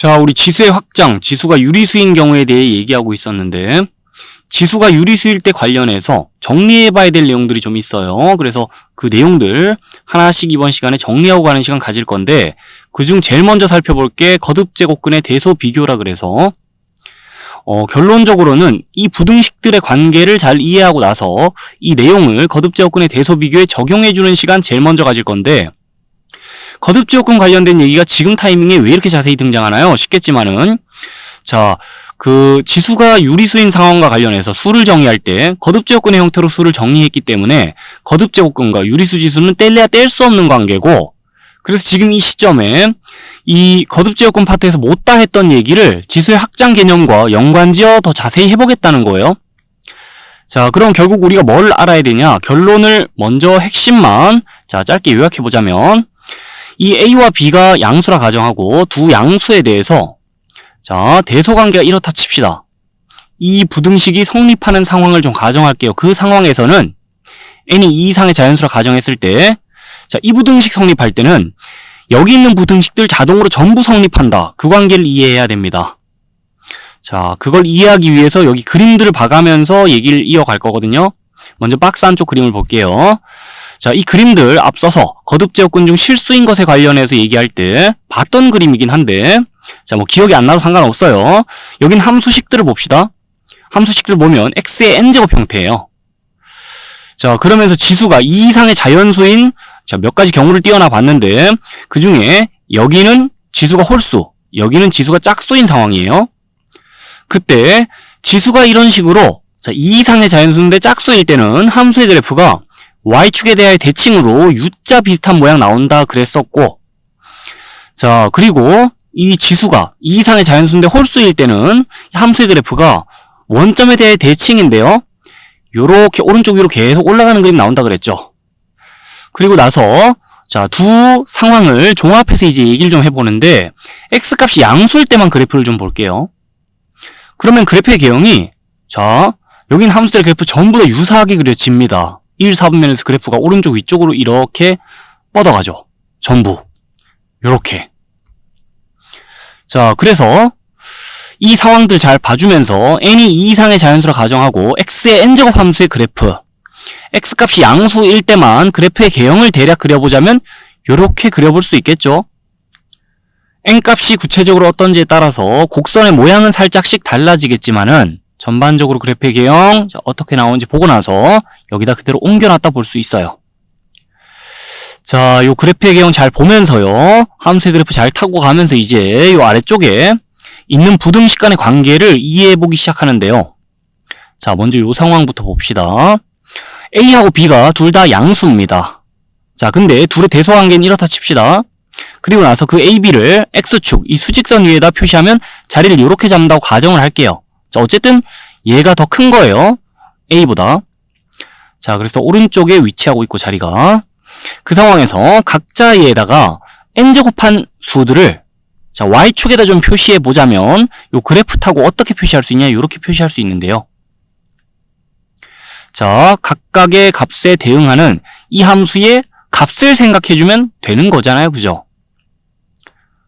자, 우리 지수의 확장, 지수가 유리수인 경우에 대해 얘기하고 있었는데 지수가 유리수일 때 관련해서 정리해봐야 될 내용들이 좀 있어요. 그래서 그 내용들 하나씩 이번 시간에 정리하고 가는 시간 가질 건데 그중 제일 먼저 살펴볼 게 거듭제곱근의 대소 비교라 그래서 결론적으로는 이 부등식들의 관계를 잘 이해하고 나서 이 내용을 거듭제곱근의 대소 비교에 적용해주는 시간 제일 먼저 가질 건데 거듭제곱근 관련된 얘기가 지금 타이밍에 왜 이렇게 자세히 등장하나요? 싶겠지만은 자, 그 지수가 유리수인 상황과 관련해서 수를 정의할 때 거듭제곱근의 형태로 수를 정리했기 때문에 거듭제곱근과 유리수 지수는 뗄래야 뗄 수 없는 관계고 그래서 지금 이 시점에 이 거듭제곱근 파트에서 못다 했던 얘기를 지수의 확장 개념과 연관지어 더 자세히 해보겠다는 거예요. 자, 그럼 결국 우리가 뭘 알아야 되냐? 결론을 먼저 핵심만 자 짧게 요약해보자면 이 A와 B가 양수라 가정하고 두 양수에 대해서 자 대소관계가 이렇다 칩시다. 이 부등식이 성립하는 상황을 좀 가정할게요. 그 상황에서는 n이 2 이상의 자연수라 가정했을 때 자, 이 부등식 성립할 때는 여기 있는 부등식들 자동으로 전부 성립한다. 그 관계를 이해해야 됩니다. 자, 그걸 이해하기 위해서 여기 그림들을 봐가면서 얘기를 이어갈 거거든요. 먼저 박스 안쪽 그림을 볼게요. 자, 이 그림들 앞서서 거듭제곱근 중 실수인 것에 관련해서 얘기할 때 봤던 그림이긴 한데 자, 뭐 기억이 안 나도 상관없어요. 여긴 함수식들을 봅시다. 함수식들 보면 x의 n제곱 형태예요. 자, 그러면서 지수가 2 이상의 자연수인 자, 몇 가지 경우를 띄어나 봤는데 그 중에 여기는 지수가 홀수, 여기는 지수가 짝수인 상황이에요. 그때 지수가 이런 식으로 자, 2 이상의 자연수인데 짝수일 때는 함수의 그래프가 y축에 대한 대칭으로 U자 비슷한 모양 나온다 그랬었고 자, 그리고 이 지수가 2 이상의 자연수인데 홀수일 때는 함수의 그래프가 원점에 대해 대칭인데요. 요렇게 오른쪽 위로 계속 올라가는 그림 나온다 그랬죠. 그리고 나서 자, 두 상황을 종합해서 이제 얘기를 좀 해보는데 x값이 양수일 때만 그래프를 좀 볼게요. 그러면 그래프의 개형이 자, 여긴 함수들의 그래프 전부 다 유사하게 그려집니다. 1, 4분면에서 그래프가 오른쪽 위쪽으로 이렇게 뻗어가죠. 전부 요렇게. 자, 그래서 이 상황들 잘 봐주면서 n이 2 이상의 자연수라 가정하고 x의 n제곱 함수의 그래프 x값이 양수일 때만 그래프의 개형을 대략 그려보자면 요렇게 그려볼 수 있겠죠. n값이 구체적으로 어떤지에 따라서 곡선의 모양은 살짝씩 달라지겠지만은 전반적으로 그래프의 개형 자, 어떻게 나오는지 보고 나서 여기다 그대로 옮겨놨다 볼 수 있어요. 자, 요 그래프의 개형 잘 보면서요. 함수의 그래프 잘 타고 가면서 이제 요 아래쪽에 있는 부등식 간의 관계를 이해해보기 시작하는데요. 자, 먼저 요 상황부터 봅시다. A하고 B가 둘 다 양수입니다. 자, 근데 둘의 대소관계는 이렇다 칩시다. 그리고 나서 그 A, B를 X축, 이 수직선 위에다 표시하면 자리를 이렇게 잡는다고 가정을 할게요. 자, 어쨌든 얘가 더 큰 거예요. A보다. 자, 그래서 오른쪽에 위치하고 있고 자리가. 그 상황에서 각자에다가 n제곱한 수들을 자, y축에다 좀 표시해 보자면 요 그래프 타고 어떻게 표시할 수 있냐? 이렇게 표시할 수 있는데요. 자, 각각의 값에 대응하는 이 함수의 값을 생각해주면 되는 거잖아요. 그죠?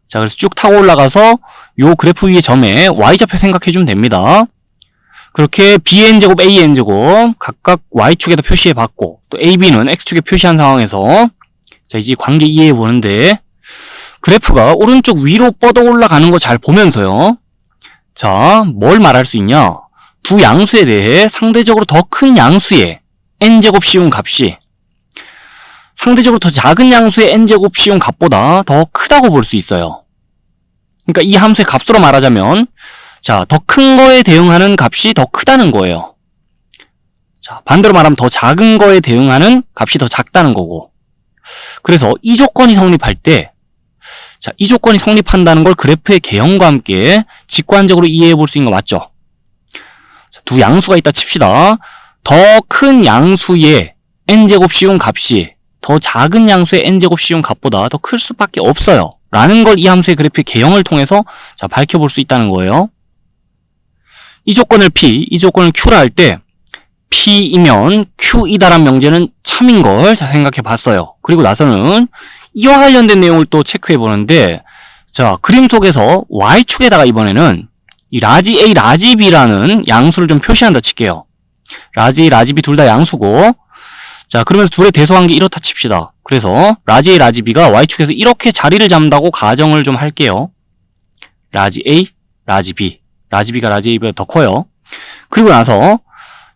자, 그래서 쭉 타고 올라가서 요 그래프 위의 점에 y좌표 생각해주면 됩니다. 그렇게 bn제곱, an제곱 각각 y축에다 표시해봤고 또 ab는 x축에 표시한 상황에서 자, 이제 관계 이해해보는데 그래프가 오른쪽 위로 뻗어 올라가는 거 잘 보면서요. 자, 뭘 말할 수 있냐? 두 양수에 대해 상대적으로 더 큰 양수의 n제곱 씌운 값이 상대적으로 더 작은 양수의 n제곱 씌운 값보다 더 크다고 볼 수 있어요. 그러니까 이 함수의 값으로 말하자면 자, 더 큰 거에 대응하는 값이 더 크다는 거예요. 자, 반대로 말하면 더 작은 거에 대응하는 값이 더 작다는 거고. 그래서 이 조건이 성립할 때 자, 이 조건이 성립한다는 걸 그래프의 개형과 함께 직관적으로 이해해 볼 수 있는 거 맞죠? 자, 두 양수가 있다 칩시다. 더 큰 양수의 n제곱 씌운 값이 더 작은 양수의 n제곱 씌운 값보다 더 클 수밖에 없어요. 라는 걸 이 함수의 그래프의 개형을 통해서 자, 밝혀볼 수 있다는 거예요. 이 조건을 P, 이 조건을 Q라 할 때 P이면 Q이다란 명제는 참인 걸 자, 생각해 봤어요. 그리고 나서는 이와 관련된 내용을 또 체크해 보는데 자, 그림 속에서 y축에다가 이번에는 이 라지 A, 라지 B라는 양수를 좀 표시한다 칠게요. 라지 A, 라지 B 둘 다 양수고, 자, 그러면서 둘의 대소관계 이렇다 칩시다. 그래서 라지 A, 라지 B가 y축에서 이렇게 자리를 잡는다고 가정을 좀 할게요. 라지 A, 라지 B. 라지 B가 라지 A보다 더 커요. 그리고 나서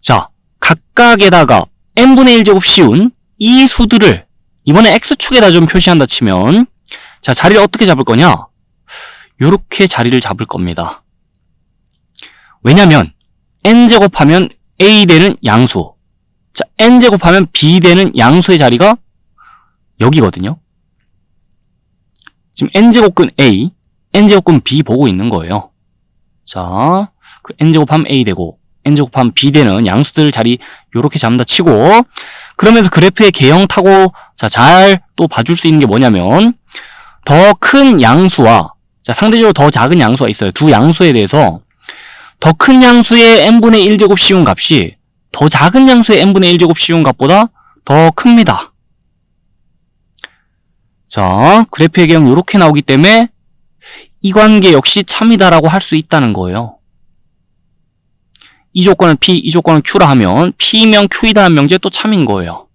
자, 각각에다가 n분의 1제곱 씌운 이 수들을 이번에 x축에다 좀 표시한다 치면, 자, 자리를 어떻게 잡을 거냐? 요렇게 자리를 잡을 겁니다. 왜냐면 n제곱하면 a 되는 양수, 자, n제곱하면 b 되는 양수의 자리가 여기거든요. 지금 n제곱근 a, n제곱근 b 보고 있는 거예요. 자, 그 n제곱하면 a 되고 n제곱하면 b 되는 양수들 자리 요렇게 잡는다 치고, 그러면서 그래프의 개형 타고 자, 잘 또 봐줄 수 있는 게 뭐냐면, 더 큰 양수와 자, 상대적으로 더 작은 양수가 있어요. 두 양수에 대해서 더 큰 양수의 n분의 1제곱 씌운 값이 더 작은 양수의 n분의 1제곱 씌운 값보다 더 큽니다. 자, 그래프의 개형 요렇게 나오기 때문에 이 관계 역시 참이다라고 할 수 있다는 거예요. 이 조건은 P, 이 조건은 Q라 하면 P면 Q이다라는 명제 또 참인 거예요.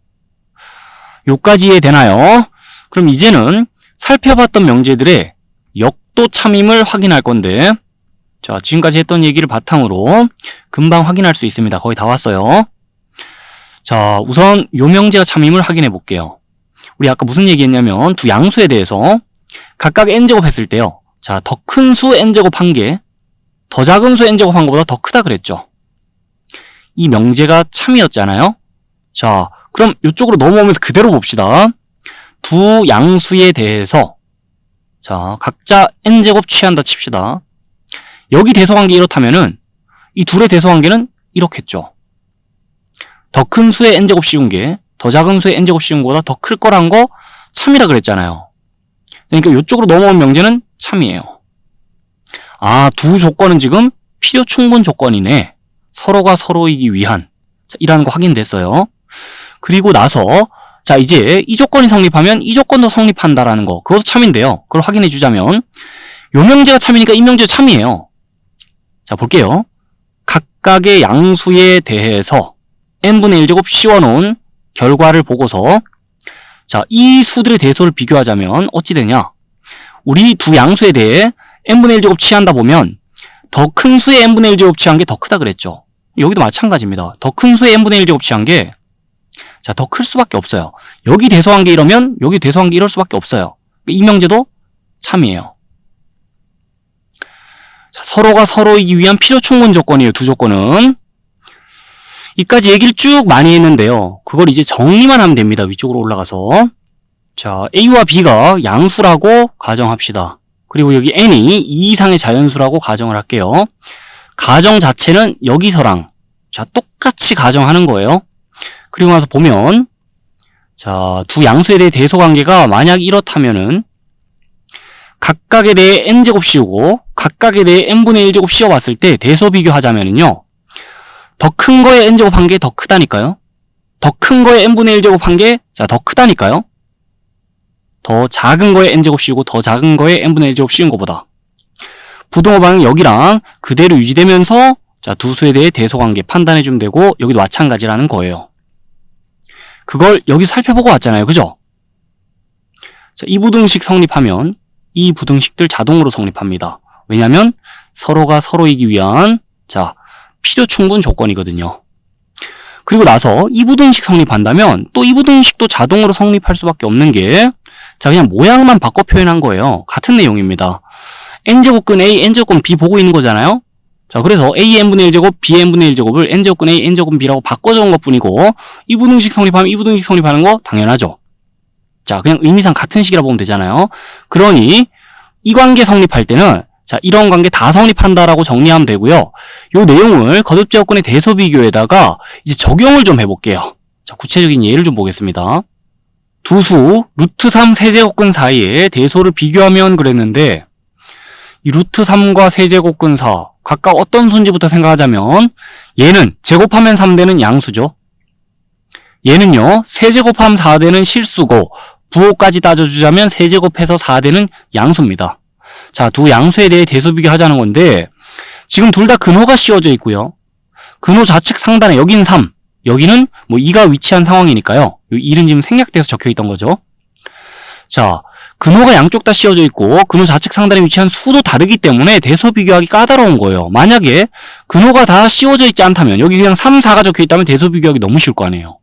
요까지 이해되나요? 그럼 이제는 살펴봤던 명제들의 역도 참임을 확인할 건데, 자, 지금까지 했던 얘기를 바탕으로 금방 확인할 수 있습니다. 거의 다 왔어요. 자, 우선 요 명제가 참임을 확인해 볼게요. 우리 아까 무슨 얘기했냐면 두 양수에 대해서 각각 n제곱 했을 때요. 자, 더 큰 수 n제곱 한 개, 더 작은 수 n제곱 한 거보다 더 크다 그랬죠. 이 명제가 참이었잖아요. 자, 그럼 이쪽으로 넘어오면서 그대로 봅시다. 두 양수에 대해서 자, 각자 n제곱 취한다 칩시다. 여기 대소관계 이렇다면은 이 둘의 대소관계는 이렇겠죠. 더 큰 수의 n제곱 씌운 게 더 작은 수의 n제곱 씌운 거보다 더 클 거란 거 참이라 그랬잖아요. 그러니까 이쪽으로 넘어온 명제는 참이에요. 아, 두 조건은 지금 필요 충분 조건이네. 서로가 서로이기 위한. 자, 이라는 거 확인됐어요. 그리고 나서 자, 이제 이 조건이 성립하면 이 조건도 성립한다라는 거, 그것도 참인데요. 그걸 확인해 주자면 요 명제가 참이니까 이 명제도 참이에요. 자, 볼게요. 각각의 양수에 대해서 n분의 1제곱 씌워놓은 결과를 보고서 자, 이 수들의 대소를 비교하자면 어찌 되냐? 우리 두 양수에 대해 n분의 1제곱 취한다 보면 더 큰 수의 n분의 1제곱 취한 게 더 크다 그랬죠. 여기도 마찬가지입니다. 더 큰 수의 n분의 1제곱 취한 게 자, 더 클 수밖에 없어요. 여기 대소관계 이러면 여기 대소관계 이럴 수밖에 없어요. 이 명제도 참이에요. 자, 서로가 서로이기 위한 필요 충분 조건이에요. 두 조건은. 이까지 얘기를 쭉 많이 했는데요. 그걸 이제 정리만 하면 됩니다. 위쪽으로 올라가서. 자, A와 B가 양수라고 가정합시다. 그리고 여기 N이 2 이상의 자연수라고 가정을 할게요. 가정 자체는 여기서랑 자, 똑같이 가정하는 거예요. 그리고 나서 보면 자, 두 양수에 대해 대소관계가 만약 이렇다면은 각각에 대해 n제곱 씌우고 각각에 대해 n분의 1제곱 씌워봤을 때 대소 비교하자면은요, 더 큰 거에 n제곱 한 게 더 크다니까요. 더 큰 거에 n분의 1제곱 한 게 자, 더 크다니까요. 더 작은 거에 n제곱 씌우고 더 작은 거에 n분의 1제곱 씌운 것보다. 부등호 방향 여기랑 그대로 유지되면서 자, 두 수에 대해 대소관계 판단해주면 되고, 여기도 마찬가지라는 거예요. 그걸 여기 살펴보고 왔잖아요. 그죠? 자, 이 부등식 성립하면 이 부등식들 자동으로 성립합니다. 왜냐면 서로가 서로이기 위한 자, 필요 충분 조건이거든요. 그리고 나서 이 부등식 성립한다면 또 이 부등식도 자동으로 성립할 수밖에 없는 게 자, 그냥 모양만 바꿔 표현한 거예요. 같은 내용입니다. n제곱근 A, n제곱근 B 보고 있는 거잖아요. 자, 그래서 a n분의 1제곱, b n분의 1제곱을 n제곱근 A, n제곱근 B라고 바꿔 적은 것 뿐이고, 이 부등식 성립하면 이 부등식 성립하는 거 당연하죠. 자, 그냥 의미상 같은 식이라 보면 되잖아요. 그러니 이 관계 성립할 때는 자, 이런 관계 다 성립한다라고 정리하면 되고요. 요 내용을 거듭제곱근의 대소 비교에다가 이제 적용을 좀 해볼게요. 자, 구체적인 예를 좀 보겠습니다. 두 수 루트 3 세제곱근 사이에 대소를 비교하면 그랬는데, 이 루트 3과 세제곱근 4 각각 어떤 수인지부터 생각하자면, 얘는 제곱하면 3되는 양수죠. 얘는요, 세제곱하면 4되는 실수고, 부호까지 따져주자면 세제곱해서 4되는 양수입니다. 자, 두 양수에 대해 대소 비교하자는 건데 지금 둘 다 근호가 씌워져 있고요. 근호 좌측 상단에 여기는 3, 여기는 뭐 2가 위치한 상황이니까요. 이 1은 지금 생략돼서 적혀 있던 거죠. 자, 근호가 양쪽 다 씌워져 있고 근호 좌측 상단에 위치한 수도 다르기 때문에 대소 비교하기 까다로운 거예요. 만약에 근호가 다 씌워져 있지 않다면 여기 그냥 3, 4가 적혀 있다면 대소 비교하기 너무 쉬울 거 아니에요.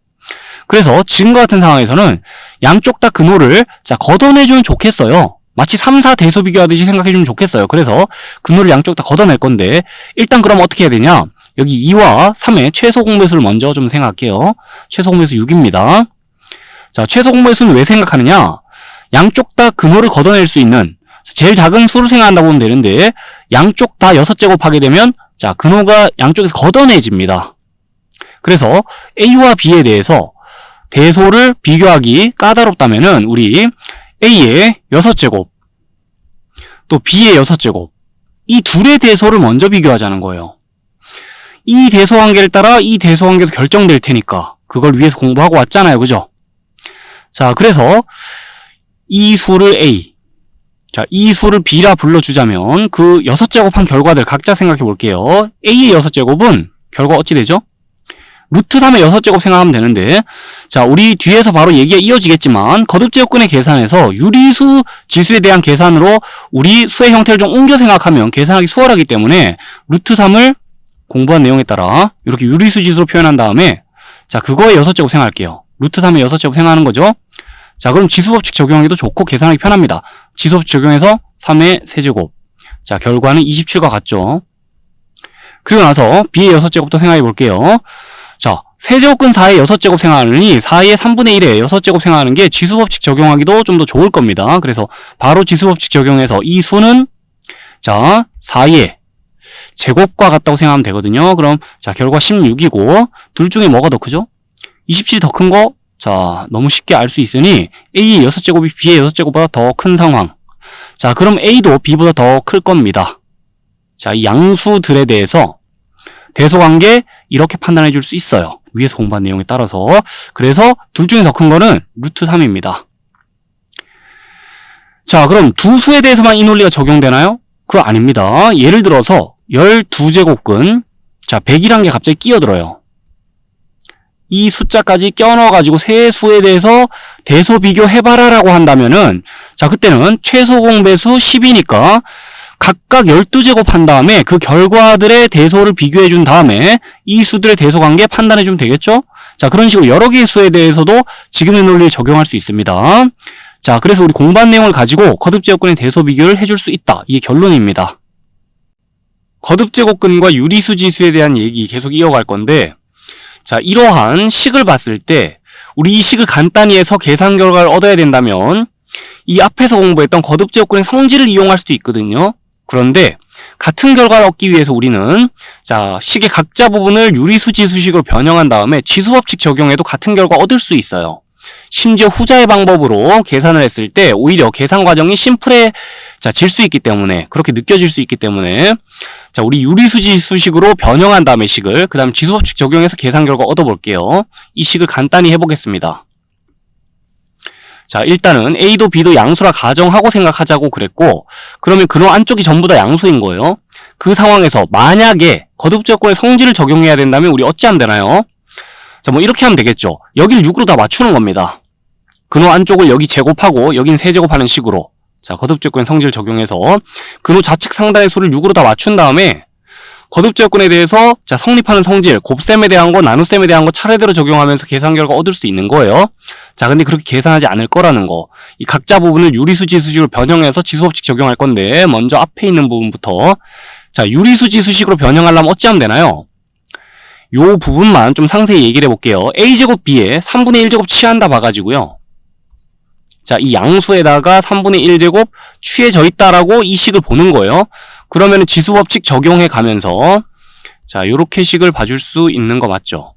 그래서 지금과 같은 상황에서는 양쪽 다 근호를 자 걷어내주면 좋겠어요. 마치 3, 4 대소 비교하듯이 생각해주면 좋겠어요. 그래서 근호를 양쪽 다 걷어낼 건데 일단 그럼 어떻게 해야 되냐? 여기 2와 3의 최소 공배수를 먼저 좀 생각할게요. 최소 공배수 6입니다. 자, 최소 공배수는 왜 생각하느냐? 양쪽 다 근호를 걷어낼 수 있는 제일 작은 수를 생각한다고 보면 되는데 양쪽 다 6제곱 하게 되면 자 근호가 양쪽에서 걷어내집니다. 그래서 A와 B에 대해서 대소를 비교하기 까다롭다면은 우리 A의 6제곱 또 B의 6제곱 이 둘의 대소를 먼저 비교하자는 거예요. 이 대소 관계를 따라 이 대소 관계도 결정될 테니까 그걸 위해서 공부하고 왔잖아요. 그죠? 자, 그래서 이 수를 A, 자, 이 수를 B라 불러주자면 그 6제곱한 결과들 각자 생각해 볼게요. A의 6제곱은 결과 어찌 되죠? 루트 3의 6제곱 생각하면 되는데 자, 우리 뒤에서 바로 얘기가 이어지겠지만 거듭제곱근의 계산에서 유리수 지수에 대한 계산으로 우리 수의 형태를 좀 옮겨 생각하면 계산하기 수월하기 때문에 루트 3을 공부한 내용에 따라 이렇게 유리수 지수로 표현한 다음에 자, 그거의 6제곱 생각할게요. 루트 3의 6제곱 생각하는 거죠. 자, 그럼 지수법칙 적용하기도 좋고 계산하기 편합니다. 지수법칙 적용해서 3의 세제곱. 자, 결과는 27과 같죠. 그리고 나서 B의 6제곱도 생각해 볼게요. 자, 세제곱근 4의 6제곱 생각하느니 4의 3분의 1의 6제곱 생각하는 게 지수법칙 적용하기도 좀 더 좋을 겁니다. 그래서 바로 지수법칙 적용해서 이 수는 자, 4의 제곱과 같다고 생각하면 되거든요. 그럼 자, 결과 16이고 둘 중에 뭐가 더 크죠? 27이 더 큰 거? 자, 너무 쉽게 알 수 있으니 A의 6제곱이 B의 6제곱보다 더 큰 상황. 자, 그럼 A도 B보다 더 클 겁니다. 자, 이 양수들에 대해서 대소관계 이렇게 판단해 줄 수 있어요. 위에서 공부한 내용에 따라서. 그래서 둘 중에 더 큰 거는 루트 3입니다. 자, 그럼 두 수에 대해서만 이 논리가 적용되나요? 그거 아닙니다. 예를 들어서 12제곱근 자, 100이란 게 갑자기 끼어들어요. 이 숫자까지 껴넣어가지고 세 수에 대해서 대소 비교해봐라 라고 한다면은 자, 그때는 최소 공배수 10이니까 각각 12제곱 한 다음에 그 결과들의 대소를 비교해준 다음에 이 수들의 대소 관계 판단해주면 되겠죠? 자, 그런 식으로 여러 개의 수에 대해서도 지금의 논리를 적용할 수 있습니다. 자, 그래서 우리 공부한 내용을 가지고 거듭제곱근의 대소 비교를 해줄 수 있다. 이게 결론입니다. 거듭제곱근과 유리수 지수에 대한 얘기 계속 이어갈 건데 자, 이러한 식을 봤을 때 우리 이 식을 간단히 해서 계산 결과를 얻어야 된다면 이 앞에서 공부했던 거듭제곱근의 성질을 이용할 수도 있거든요. 그런데 같은 결과를 얻기 위해서 우리는 자, 식의 각자 부분을 유리수 지수식으로 변형한 다음에 지수법칙 적용해도 같은 결과 얻을 수 있어요. 심지어 후자의 방법으로 계산을 했을 때 오히려 계산 과정이 심플해질 수 있기 때문에 그렇게 느껴질 수 있기 때문에 자, 우리 유리수 지수식으로 변형한 다음에 식을 그 다음 지수법칙 적용해서 계산 결과 얻어볼게요. 이 식을 간단히 해보겠습니다. 자, 일단은 A도 B도 양수라 가정하고 생각하자고 그랬고 그러면 근호 안쪽이 전부 다 양수인 거예요. 그 상황에서 만약에 거듭제곱근의 성질을 적용해야 된다면 우리 어찌 하면 되나요? 자, 뭐 이렇게 하면 되겠죠. 여기를 6으로 다 맞추는 겁니다. 근호 안쪽을 여기 제곱하고 여긴 세제곱하는 식으로 자, 거듭제곱근의 성질을 적용해서 근호 좌측 상단의 수를 6으로 다 맞춘 다음에 거듭제곱근에 대해서 자, 성립하는 성질, 곱셈에 대한 거, 나눗셈에 대한 거 차례대로 적용하면서 계산 결과 얻을 수 있는 거예요. 자, 근데 그렇게 계산하지 않을 거라는 거. 이 각자 부분을 유리수 지수식으로 변형해서 지수법칙 적용할 건데 먼저 앞에 있는 부분부터 자, 유리수 지수식으로 변형하려면 어찌 하면 되나요? 요 부분만 좀 상세히 얘기를 해볼게요. A제곱 B에 3분의 1제곱 취한다 봐가지고요. 자, 이 양수에다가 3분의 1제곱 취해져 있다라고 이 식을 보는 거예요. 그러면 지수법칙 적용해 가면서 자, 요렇게 식을 봐줄 수 있는 거 맞죠?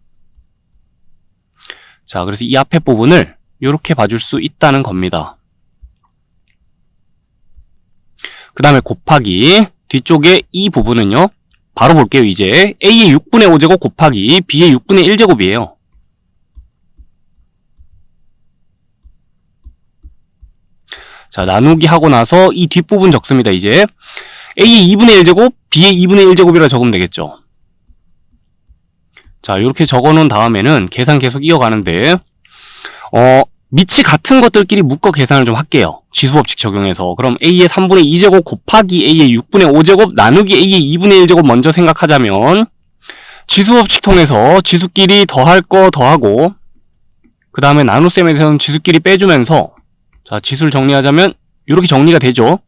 자, 그래서 이 앞에 부분을 요렇게 봐줄 수 있다는 겁니다. 그 다음에 곱하기 뒤쪽에 이 부분은요. 바로 볼게요. 이제 A의 6분의 5제곱 곱하기 B의 6분의 1제곱이에요. 자, 나누기 하고 나서 이 뒷부분 적습니다, 이제. A의 2분의 1제곱, B의 2분의 1제곱이라 적으면 되겠죠. 자, 이렇게 적어놓은 다음에는 계산 계속 이어가는데, 밑이 같은 것들끼리 묶어 계산을 좀 할게요. 지수법칙 적용해서. 그럼 A의 3분의 2제곱 곱하기 A의 6분의 5제곱 나누기 A의 2분의 1제곱 먼저 생각하자면, 지수법칙 통해서 지수끼리 더할 거 더하고, 그 다음에 나눗셈에 대해서는 지수끼리 빼주면서, 자, 지수를 정리하자면, 이렇게 정리가 되죠.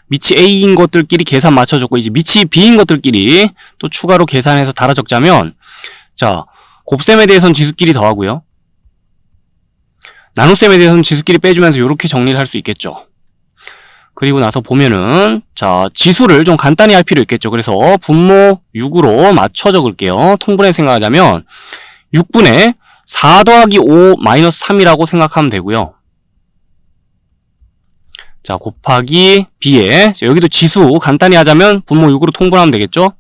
밑이 A인 것들끼리 계산 맞춰줬고, 이제 밑이 B인 것들끼리 또 추가로 계산해서 달아 적자면, 자, 곱셈에 대해서는 지수끼리 더하고요. 나눗셈에 대해서는 지수끼리 빼주면서 이렇게 정리를 할 수 있겠죠. 그리고 나서 보면은, 자, 지수를 좀 간단히 할 필요 있겠죠. 그래서 분모 6으로 맞춰 적을게요. 통분해 생각하자면, 6분의 4 더하기 5 마이너스 3이라고 생각하면 되고요. 자, 곱하기 B에, 여기도 지수 간단히 하자면 분모 6으로 통분하면 되겠죠?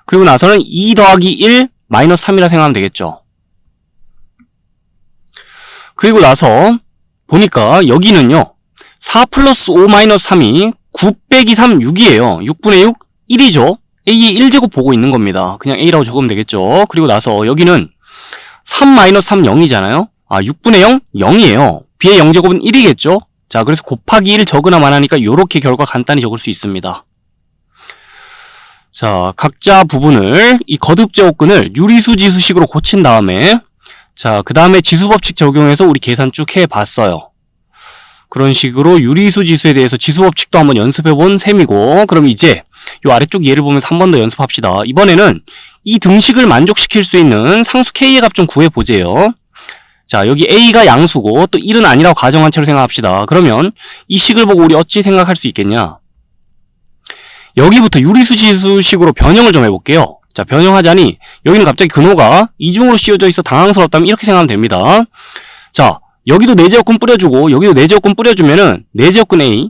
그리고 나서는 2 더하기 1 마이너스 3이라 생각하면 되겠죠? 그리고 나서 보니까 여기는요, 4 플러스 5 마이너스 3이 9 빼기 3, 6이에요. 6분의 6, 1이죠? A의 1제곱 보고 있는 겁니다. 그냥 A라고 적으면 되겠죠? 그리고 나서 여기는 3 마이너스 3, 0이잖아요? 6분의 0, 0이에요. B의 0제곱은 1이겠죠? 자, 그래서 곱하기 1 적으나 마나니까 이렇게 결과 간단히 적을 수 있습니다. 자, 각자 부분을 이 거듭제곱근을 유리수 지수식으로 고친 다음에, 자, 그 다음에 지수법칙 적용해서 우리 계산 쭉 해봤어요. 그런 식으로 유리수 지수에 대해서 지수법칙도 한번 연습해본 셈이고, 그럼 이제 이 아래쪽 예를 보면서 한 번 더 연습합시다. 이번에는 이 등식을 만족시킬 수 있는 상수 K의 값 좀 구해보재요. 자, 여기 A가 양수고 또 1은 아니라고 가정한 채로 생각합시다. 그러면 이 식을 보고 우리 어찌 생각할 수 있겠냐? 여기부터 유리수 지수식으로 변형을 좀 해볼게요. 자, 변형하자니 여기는 갑자기 근호가 이중으로 씌워져 있어 당황스럽다면 이렇게 생각하면 됩니다. 자, 여기도 4제곱근 뿌려주고 여기도 4제곱근 뿌려주면은 4제곱근 A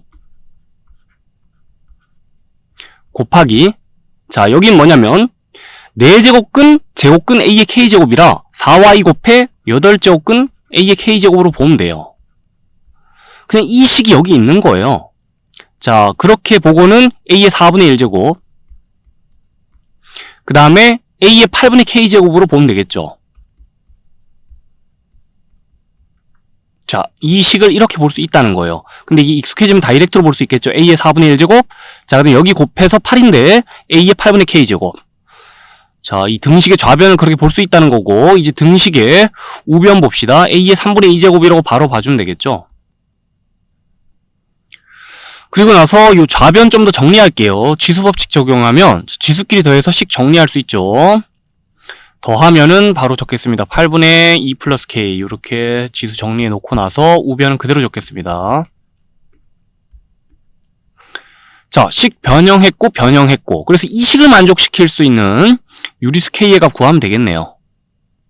곱하기, 자, 여긴 뭐냐면 4제곱근 제곱근 A의 K제곱이라 4y 곱해 8제곱근 A의 K제곱으로 보면 돼요. 그냥 이 식이 여기 있는 거예요. 자, 그렇게 보고는 A의 4분의 1제곱, 그 다음에 A의 8분의 K제곱으로 보면 되겠죠. 자, 이 식을 이렇게 볼 수 있다는 거예요. 근데 이게 익숙해지면 다이렉트로 볼 수 있겠죠. A의 4분의 1제곱, 자, 근데 여기 곱해서 8인데 A의 8분의 K제곱. 자, 이 등식의 좌변을 그렇게 볼 수 있다는 거고, 이제 등식의 우변 봅시다. A의 3분의 2제곱이라고 바로 봐주면 되겠죠. 그리고 나서 이 좌변 좀 더 정리할게요. 지수법칙 적용하면 지수끼리 더해서 식 정리할 수 있죠. 더하면은 바로 적겠습니다. 8분의 2 플러스 K, 이렇게 지수 정리해 놓고 나서 우변은 그대로 적겠습니다. 자, 식 변형했고 그래서 이 식을 만족시킬 수 있는 유리수 K의 값 구하면 되겠네요.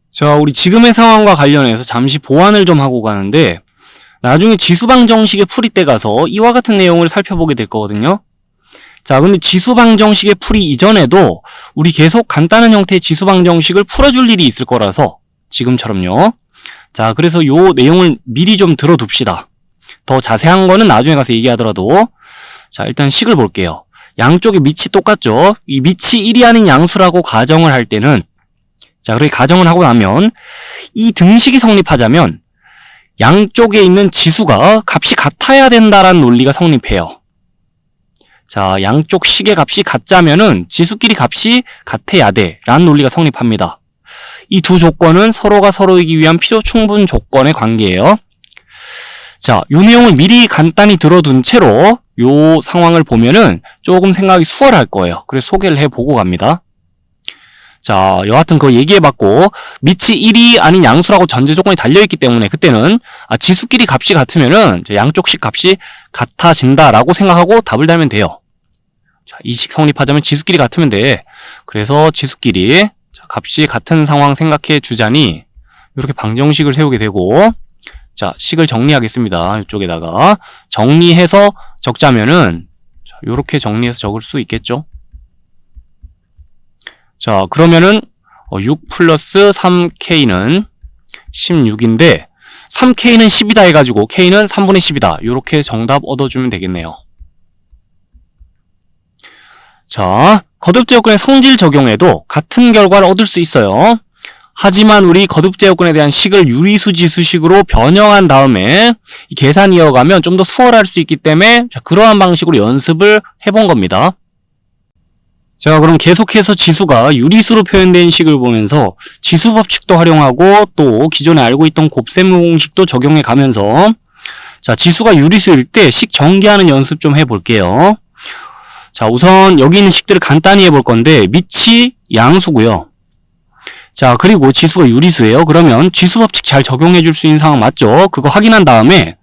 자, 우리 지금의 상황과 관련해서 잠시 보완을 좀 하고 가는데, 나중에 지수방정식의 풀이 때 가서 이와 같은 내용을 살펴보게 될 거거든요. 자, 근데 지수방정식의 풀이 이전에도 우리 계속 간단한 형태의 지수방정식을 풀어줄 일이 있을 거라서 지금처럼요. 자, 그래서 요 내용을 미리 좀 들어둡시다. 더 자세한 거는 나중에 가서 얘기하더라도, 자, 일단 식을 볼게요. 양쪽의 밑이 똑같죠? 이 밑이 1이 아닌 양수라고 가정을 할 때는, 자, 그렇게 가정을 하고 나면 이 등식이 성립하자면 양쪽에 있는 지수가 값이 같아야 된다라는 논리가 성립해요. 자, 양쪽 식의 값이 같자면은 지수끼리 값이 같아야 돼 라는 논리가 성립합니다. 이 두 조건은 서로가 서로이기 위한 필요 충분 조건의 관계예요. 자, 요 내용을 미리 간단히 들어둔 채로 요 상황을 보면은 조금 생각이 수월할 거예요. 그래서 소개를 해보고 갑니다. 자, 여하튼 그거 얘기해봤고, 밑이 1이 아닌 양수라고 전제 조건이 달려있기 때문에 그때는 지수끼리 값이 같으면은 양쪽 식 값이 같아진다라고 생각하고 답을 달면 돼요. 자, 이 식 성립하자면 지수끼리 같으면 돼. 그래서 지수끼리 값이 같은 상황 생각해 주자니 이렇게 방정식을 세우게 되고, 자, 식을 정리하겠습니다. 이쪽에다가 정리해서 적자면은 이렇게 정리해서 적을 수 있겠죠. 자, 그러면은 6 플러스 3K는 16인데 3K는 10이다 해가지고 K는 3분의 10이다. 이렇게 정답 얻어주면 되겠네요. 자, 거듭제 요건의 성질 적용에도 같은 결과를 얻을 수 있어요. 하지만 우리 거듭제 요건에 대한 식을 유리수 지수식으로 변형한 다음에 이 계산 이어가면 좀 더 수월할 수 있기 때문에 자, 그러한 방식으로 연습을 해본 겁니다. 자, 그럼 계속해서 지수가 유리수로 표현된 식을 보면서 지수 법칙도 활용하고 또 기존에 알고 있던 곱셈 공식도 적용해 가면서 자, 지수가 유리수일 때 식 전개하는 연습 좀 해볼게요. 자, 우선 여기 있는 식들을 간단히 해볼 건데 밑이 양수고요. 자, 그리고 지수가 유리수예요. 그러면 지수 법칙 잘 적용해 줄 수 있는 상황 맞죠? 그거 확인한 다음에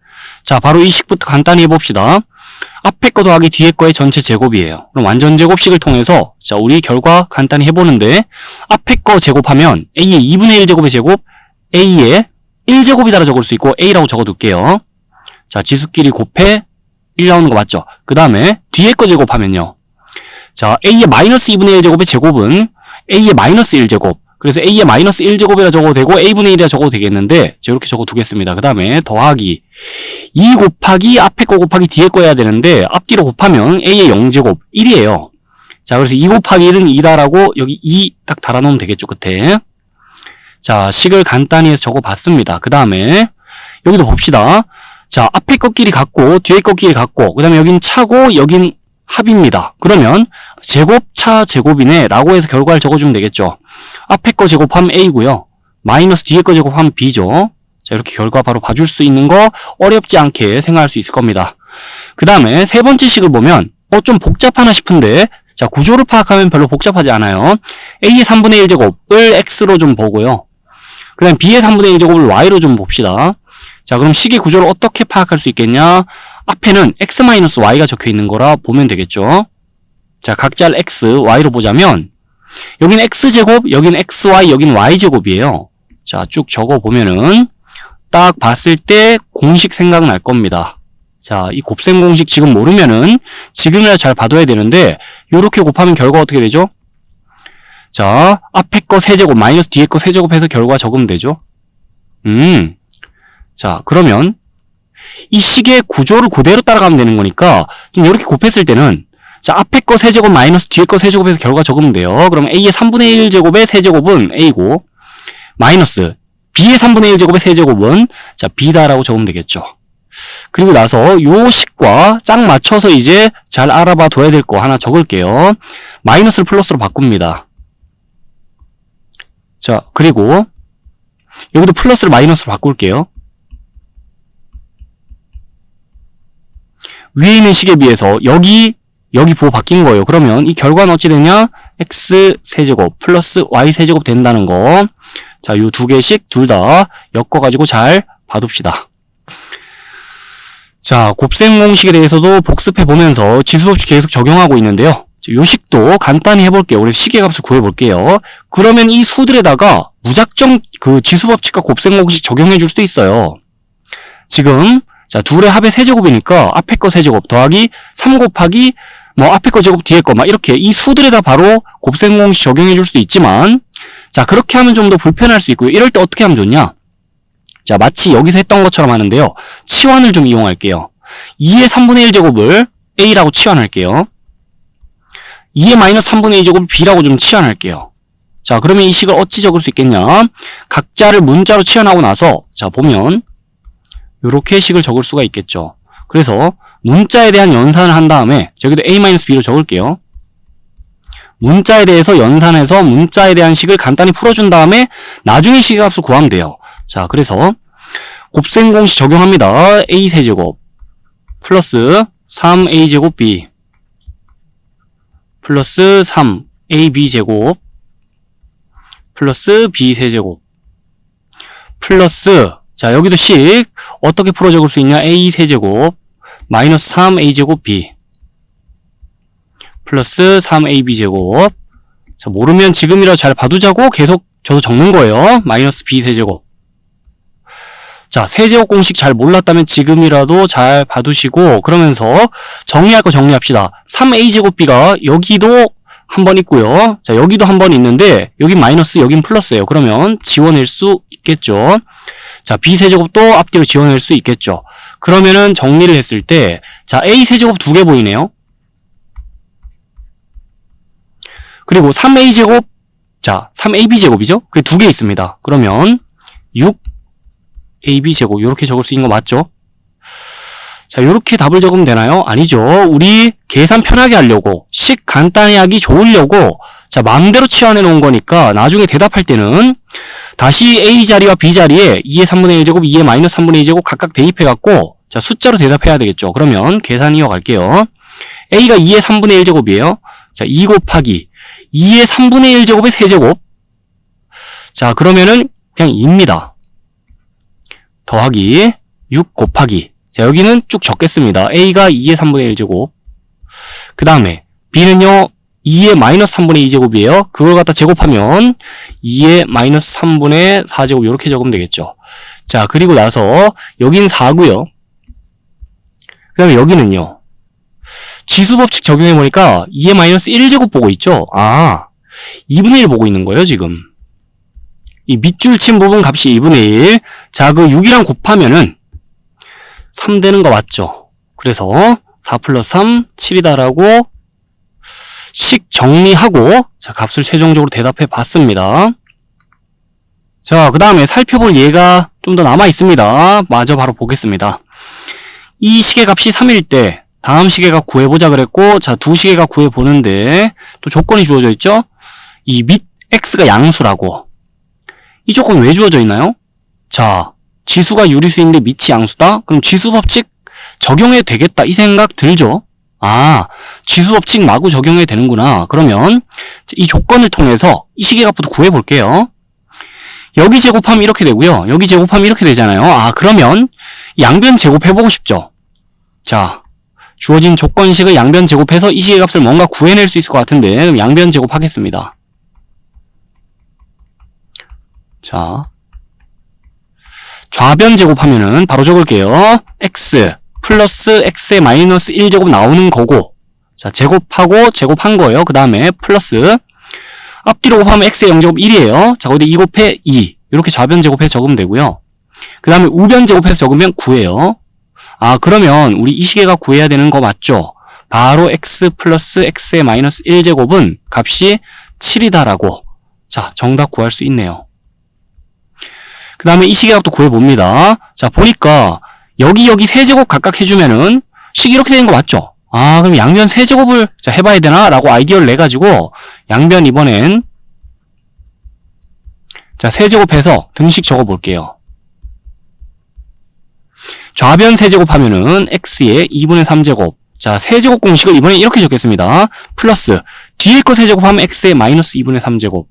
자, 바로 이 식부터 간단히 해봅시다. 앞에 거 더하기 뒤에 거의 전체 제곱이에요. 그럼 완전 제곱식을 통해서 자, 우리 결과 간단히 해보는데 앞에 거 제곱하면 A의 2분의 1 제곱의 제곱 A의 1제곱이다라 적을 수 있고 A라고 적어둘게요. 자, 지수끼리 곱해 1 나오는 거 맞죠? 그 다음에 뒤에 거 제곱하면요. 자, A의 마이너스 2분의 1 제곱의 제곱은 A의 마이너스 1제곱. 그래서 A의 마이너스 1제곱이라 적어도 되고 A분의 1이라 적어도 되겠는데 자, 이렇게 적어두겠습니다. 그 다음에 더하기 2 곱하기 앞에 거 곱하기 뒤에 거 해야 되는데 앞뒤로 곱하면 A의 0제곱 1이에요. 자, 그래서 2 곱하기 1은 2다라고 여기 2 딱 달아놓으면 되겠죠, 끝에. 자, 식을 간단히 해서 적어봤습니다. 그 다음에 여기도 봅시다. 자, 앞에 거끼리 같고 뒤에 거끼리 같고 그 다음에 여긴 차고 여긴 합입니다. 그러면 제곱 차 제곱이네 라고 해서 결과를 적어주면 되겠죠. 앞에 거 제곱하면 A고요. 마이너스 뒤에 거 제곱하면 B죠. 자, 이렇게 결과 바로 봐줄 수 있는 거 어렵지 않게 생각할 수 있을 겁니다. 그 다음에 세 번째 식을 보면 좀 복잡하나 싶은데 자, 구조를 파악하면 별로 복잡하지 않아요. A의 3분의 1제곱을 X로 좀 보고요. 그 다음 B의 3분의 1제곱을 Y로 좀 봅시다. 자, 그럼 식의 구조를 어떻게 파악할 수 있겠냐? 앞에는 X-Y가 적혀 있는 거라 보면 되겠죠. 자, 각자를 X, Y로 보자면 여긴 X제곱, 여긴 XY, 여긴 Y제곱이에요. 자, 쭉 적어보면은 딱 봤을 때 공식 생각날 겁니다. 자, 이 곱셈 공식 지금 모르면은 지금이라 잘 봐둬야 되는데 요렇게 곱하면 결과 어떻게 되죠? 자, 앞에 거 세제곱 마이너스 뒤에 거 세제곱 해서 결과 적으면 되죠. 자, 그러면 이 식의 구조를 그대로 따라가면 되는 거니까 지금 이렇게 곱했을 때는 자, 앞에 거 세제곱 마이너스 뒤에 거 세제곱해서 결과 적으면 돼요. 그럼 A의 3분의 1제곱의 세제곱은 A고 마이너스 B의 3분의 1제곱의 세제곱은 자, B다라고 적으면 되겠죠. 그리고 나서 요 식과 짝 맞춰서 이제 잘 알아봐 둬야 될 거 하나 적을게요. 마이너스를 플러스로 바꿉니다. 자, 그리고 여기도 플러스를 마이너스로 바꿀게요. 위에 있는 식에 비해서 여기 부호 바뀐 거예요. 그러면 이 결과는 어찌 되냐? X 세제곱 플러스 Y 세제곱 된다는 거. 자, 요 두 개씩 둘 다 엮어가지고 잘 봐둡시다. 자, 곱셈 공식에 대해서도 복습해보면서 지수법칙 계속 적용하고 있는데요. 요 식도 간단히 해볼게요. 우리 식의 값을 구해볼게요. 그러면 이 수들에다가 무작정 그 지수법칙과 곱셈 공식 적용해줄 수도 있어요. 지금 자, 둘의 합의 세제곱이니까 앞에 거 세제곱 더하기 3 곱하기 뭐 앞에 거 제곱 뒤에 거 막 이렇게 이 수들에다 바로 곱셈 공식 적용해 줄 수도 있지만 자, 그렇게 하면 좀 더 불편할 수 있고요. 이럴 때 어떻게 하면 좋냐? 자, 마치 여기서 했던 것처럼 하는데요. 치환을 좀 이용할게요. 2의 3분의 1제곱을 A라고 치환할게요. 2의 마이너스 3분의 2제곱을 B라고 좀 치환할게요. 자, 그러면 이 식을 어찌 적을 수 있겠냐? 각자를 문자로 치환하고 나서 자, 보면 요렇게 식을 적을 수가 있겠죠. 그래서 문자에 대한 연산을 한 다음에 저기도 A-B로 적을게요. 문자에 대해서 연산해서 문자에 대한 식을 간단히 풀어준 다음에 나중에 식의 값을 구하면 돼요. 자, 그래서 곱셈 공식 적용합니다. A 세제곱 플러스 3A제곱 B 플러스 3AB 제곱 플러스 B 세제곱 플러스 자, 여기도 식 어떻게 풀어 적을 수 있냐? A 세제곱 마이너스 3A제곱 B 플러스 3AB 제곱. 자, 모르면 지금이라 잘 봐두자고 계속 저도 적는 거예요. 마이너스 B 세제곱. 자, 세제곱 공식 잘 몰랐다면 지금이라도 잘 봐두시고 그러면서 정리할 거 정리합시다. 3A제곱 B가 여기도 한 번 있고요. 자, 여기도 한 번 있는데 여긴 마이너스 여긴 플러스예요. 그러면 지워낼 수 있겠죠. 있겠죠. 자, B세제곱도 앞뒤로 지워낼 수 있겠죠. 그러면은 정리를 했을 때, 자, A세제곱 2개 보이네요. 그리고 3A제곱, 자, 3AB제곱이죠? 그게 2개 있습니다. 그러면 6AB제곱, 이렇게 적을 수 있는 거 맞죠? 자, 요렇게 답을 적으면 되나요? 아니죠. 우리 계산 편하게 하려고, 식 간단히 하기 좋으려고, 자, 마음대로 치환해 놓은 거니까, 나중에 대답할 때는, 다시 A 자리와 B 자리에 2의 3분의 1제곱, 2의 마이너스 3분의 2제곱 각각 대입해갖고, 자, 숫자로 대답해야 되겠죠. 그러면 계산 이어갈게요. A가 2의 3분의 1제곱이에요. 자, 2 곱하기 2의 3분의 1제곱의 세제곱. 자, 그러면은 그냥 2입니다. 더하기 6 곱하기. 자, 여기는 쭉 적겠습니다. A가 2의 3분의 1제곱. 그 다음에 B는요, 2의 마이너스 3분의 2제곱이에요. 그걸 갖다 제곱하면 2의 마이너스 3분의 4제곱 이렇게 적으면 되겠죠. 자, 그리고 나서 여긴 4고요. 그 다음에 여기는요. 지수법칙 적용해보니까 2의 마이너스 1제곱 보고 있죠. 아, 2분의 1 보고 있는 거예요, 지금. 이 밑줄 친 부분 값이 2분의 1. 자, 그 6이랑 곱하면은 3 되는 거 맞죠? 그래서 4 플러스 3, 7이다라고 식 정리하고, 자, 값을 최종적으로 대답해 봤습니다. 자, 그 다음에 살펴볼 예가 좀 더 남아 있습니다. 마저 바로 보겠습니다. 이 식의 값이 3일 때, 다음 식의 값 구해보자 그랬고, 자, 두 식의 값 구해보는데, 또 조건이 주어져 있죠? 이 밑 x가 양수라고. 이 조건 왜 주어져 있나요? 자, 지수가 유리수인데 밑이 양수다? 그럼 지수법칙 적용해도 되겠다, 이 생각 들죠? 아, 지수법칙 마구 적용해도 되는구나. 그러면 이 조건을 통해서 이 식의 값부터 구해볼게요. 여기 제곱하면 이렇게 되고요. 여기 제곱하면 이렇게 되잖아요. 아, 그러면 양변 제곱해보고 싶죠? 자, 주어진 조건식의 양변 제곱해서 이 식의 값을 뭔가 구해낼 수 있을 것 같은데, 그럼 양변 제곱하겠습니다. 자, 좌변 제곱하면은 바로 적을게요. x 플러스 x의 마이너스 1제곱 나오는 거고, 자, 제곱하고 제곱한 거예요. 그 다음에 플러스 앞뒤로 곱하면 x의 0제곱 1이에요. 자, 거기 2 곱해 2 이렇게 좌변 제곱해서 적으면 되고요. 그 다음에 우변 제곱해서 적으면 9예요. 아, 그러면 우리 이 식의 값 구해야 되는 거 맞죠? 바로 x 플러스 x의 마이너스 1제곱은 값이 7이다라고, 자, 정답 구할 수 있네요. 그 다음에 이 식의 값도 구해봅니다. 자, 보니까 여기 세제곱 각각 해주면은 식 이렇게 되는 거 맞죠? 아, 그럼 양변 세제곱을 자, 해봐야 되나? 라고 아이디어를 내가지고 양변 이번엔 자, 세제곱해서 등식 적어볼게요. 좌변 세제곱하면은 x의 2분의 3제곱. 자, 세제곱 공식을 이번에 이렇게 적겠습니다. 플러스 뒤에 거 세제곱하면 x의 마이너스 2분의 3제곱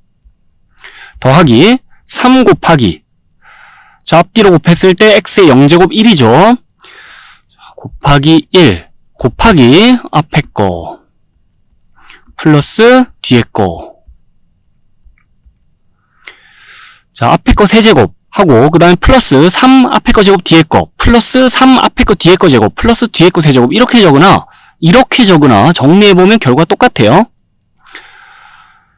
더하기 3 곱하기, 자, 앞뒤로 곱했을 때 x의 0제곱 1이죠. 곱하기 1 곱하기 앞에 거 플러스 뒤에 거. 자, 앞에 거 세제곱 하고, 그 다음에 플러스 3 앞에 거 제곱 뒤에 거 플러스 3 앞에 거 뒤에 거 제곱 플러스 뒤에 거 세제곱 이렇게 적으나 정리해보면 결과 똑같아요.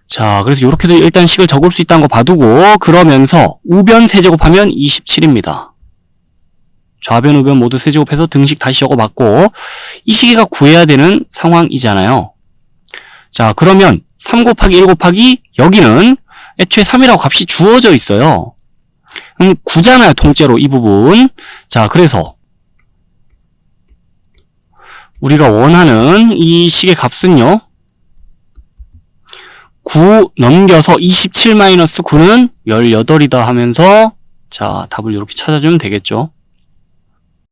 자, 그래서 이렇게도 일단 식을 적을 수 있다는 거 봐두고, 그러면서 우변 세제곱하면 27입니다. 좌변, 우변 모두 세제곱해서 등식 다시 적어봤고, 이 식의 값 구해야 되는 상황이잖아요. 자, 그러면 3 곱하기 1 곱하기 여기는 애초에 3이라고 값이 주어져 있어요. 9잖아요, 통째로 이 부분. 자, 그래서 우리가 원하는 이 식의 값은요, 9 넘겨서 27-9는 18이다 하면서, 자, 답을 이렇게 찾아주면 되겠죠.